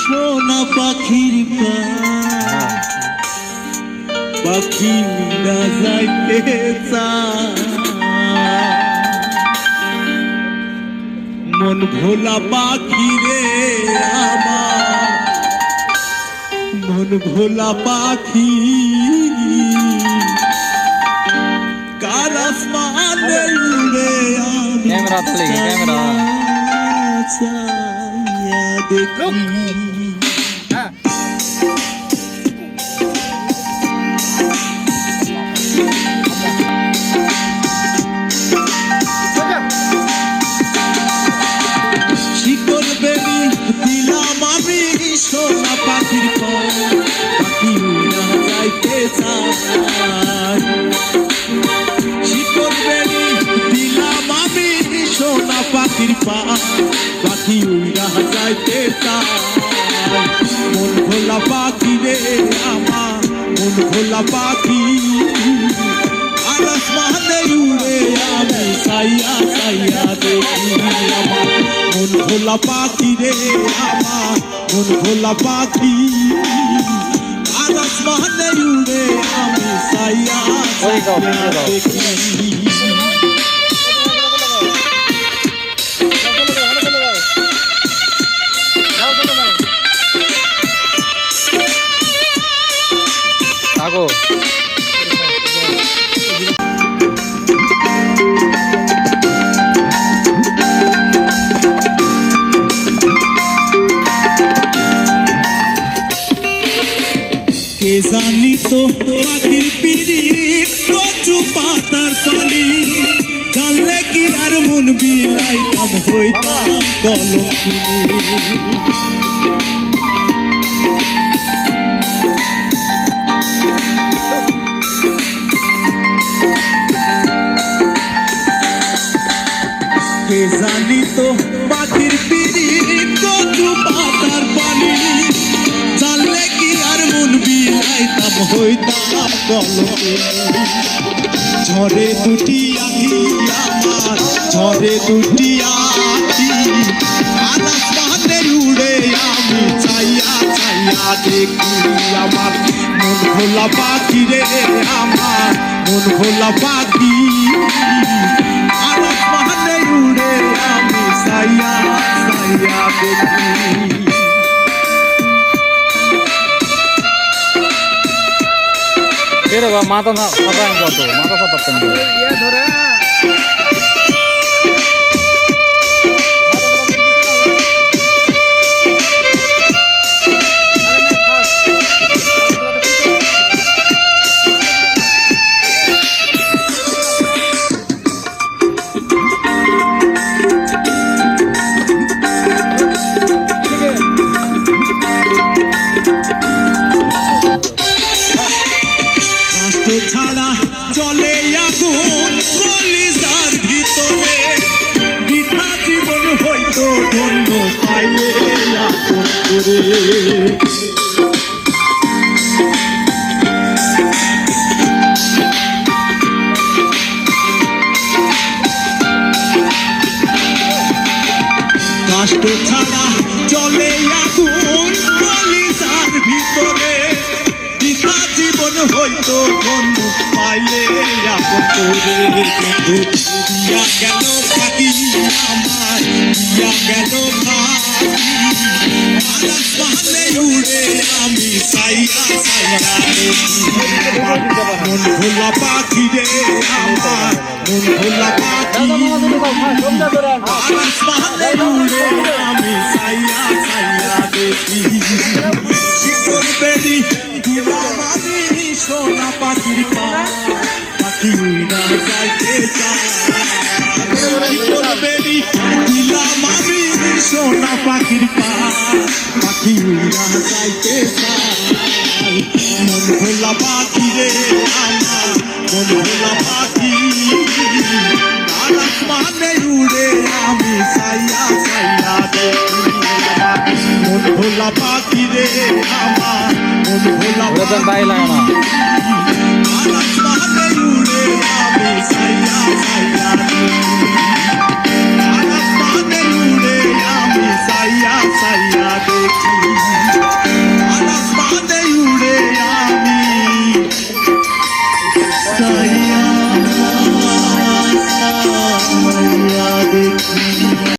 সোনা পাখির পাখি উড়া যাইতে চায় মন ভোলা পাখি রে আমার মন ভোলা পাখি কার আসমানে উড়ে আমি ক্যামেরা তো লেগে ক্যামেরা চাইয়া দেখি শিকড় বেরি দিলাম আমি সোনা পাখির পাখি উড়া যাইতে চায় শিকড় বেরি দিলাম আমি সোনা পাখির পাখি উড়া যাইতে চায় মন ভোলা পাখি রে আমার মন ভোলা পাখি আর আসমানে উড়ে আমি সাইয়া সাইয়া দেখি আমার মন ভোলা পাখি রে আমার মন ভোলা পাখি আর আসমানে উড়ে আমি সাইয়া সাইয়া দেখি আগো কে জানি তো পাখির পিরিত কচু পাতার তলি জানলে কি আর মন বিলাইতাম হইতাম কলঙ্কিনী কে জানি তো পাখির পিরিত কচু পাতার পানি জানলে কি আর মন বিলাইতাম হইতাম কলঙ্কিনী ঝরে দুটি আখি আমার ঝরে দুটি আখি আর আসমানে উড়ে আমি চাইয়া চাইয়া দেখি আমার মন ভোলা পাখি রে আমার মন ভোলা পাখি আর আসমানে উড়ে আমি চাইয়া চাইয়া দেখি রে বাবা মাথা না ফাটান কত মাথা ফাটাতেন ধরে ছাড়া চলে আগুন কলিজার ভিতরে বৃথা জীবন হয়তো ধন্য পাইলে আপন করে কষ্ট ছাড়া চলে আগুন কলিজার ভিতরে জীবন হইতো ধন্য পাইলে আপন করে দিয়া গেল পাখি আমার দিয়া গেল পাখি উড়ে আমি সাইয়া সাইয়া মন ভোলা পাখি রে আমার মন ভোলা পাখি উড়ে আমি সাইয়া সাইয়া দেখি শিকড় বেরি দিলাম আমি সোনা পাখির পাখি উড়া যাইতে চায় শিকড় বেরি দিলাম আমি সোনা পাখির পাখি উড়া যাইতে চায় মন ভোলা পাখি রে আমার মন ভোলা পাখি আর আসমানে উড়ে আমি সাইয়া সাইয়া দেখি মন ভোলা পাখি রে আমার মন ভোলা ওটা বাই লাগানো আর আসমানে উড়ে আমি সাইয়া সাইয়া দেখি